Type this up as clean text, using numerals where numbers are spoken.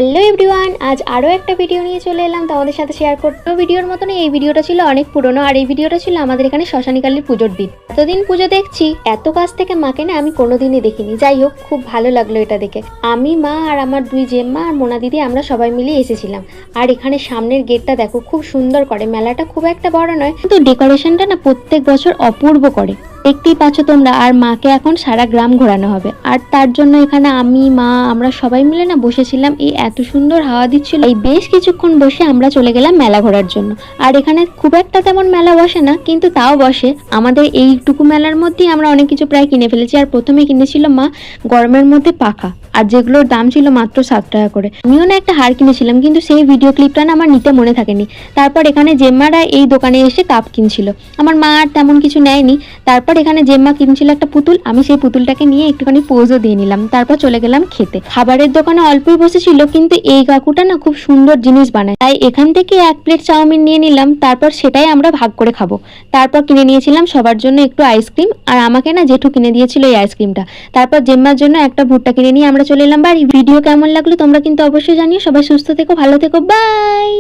Hello everyone, আজ আরও একটা ভিডিও নিয়ে চলে এলাম তোমাদের সাথে শেয়ার করতে। ভিডিওর মতনই এই ভিডিওটা ছিল অনেক পুরনো, আর এই ভিডিওটা ছিল আমাদের এখানে শ্মশানী কালীর পুজোর দিন। এতদিন পুজো দেখছি, এত কাছ থেকে মাকে না আমি কোনোদিনই দেখিনি। যাই হোক, খুব ভালো লাগলো এটা দেখে। আমি, মা আর আমার দুই জেম্মা আর মোনা দিদি আমরা সবাই মিলে এসেছিলাম। আর এখানে সামনের গেটটা দেখো, খুব সুন্দর করে। মেলাটা খুব একটা বড় নয়, কিন্তু ডেকোরেশনটা না প্রত্যেক বছর অপূর্ব করে। দেখতেই পাচ্ছ তোমরা। আর মাকে এখন সারা গ্রাম ঘোরানো হবে, আর তার জন্য এখানে আমি, মা, আমরা সবাই মিলে না বসেছিলাম। এই এত সুন্দর হাওয়া দিচ্ছিল, এই বেশ কিছুক্ষণ বসে আমরা চলে গেলাম মেলা ঘোরার জন্য। আর এখানে খুব একটা তেমন মেলা বসে না, কিন্তু তাও বসে। আমাদের এইটুকু মেলার মধ্যেই আমরা অনেক কিছু প্রায় কিনে ফেলেছি। আর প্রথমে কিনেছিল মা গরমের মধ্যে পাখা, আর যেগুলোর দাম ছিল মাত্র 7 টাকা করে। আমিও না একটা হার কিনেছিলাম, কিন্তু সেই ভিডিও ক্লিপটা না আমার নিতে মনে থাকেনি। তারপর এখানে জেম্মারা এই দোকানে এসে কাপ কিনছিল। আমার মা আর তেমন কিছু নেয়নি। তারপর এখানে জেম্মা কিনছিল একটা পুতুল, আমি সেই পুতুলটাকে নিয়ে একটুখানি পোজও দিয়ে নিলাম। তারপর চলে গেলাম খেতে। খাবারের দোকানে অল্পই বসেছিল, কিন্তু এই কাকুটা না খুব সুন্দর জিনিস বানায়, তাই এখান থেকে 1 প্লেট চাউমিন নিয়ে নিলাম। তারপর সেটাই আমরা ভাগ করে খাবো। তারপর কিনে নিয়েছিলাম সবার জন্য একটু আইসক্রিম, আর আমাকে না জেঠু কিনে দিয়েছিল এই আইসক্রিমটা। তারপর জেম্মার জন্য একটা ভুট্টা কিনে নিয়ে আমরা চলে এলাম বাড়ি। ভিডিও কেমন লাগলো তোমরা কিন্তু অবশ্যই জানিও। সবাই সুস্থ থেকো, ভালো থেকো, বাই।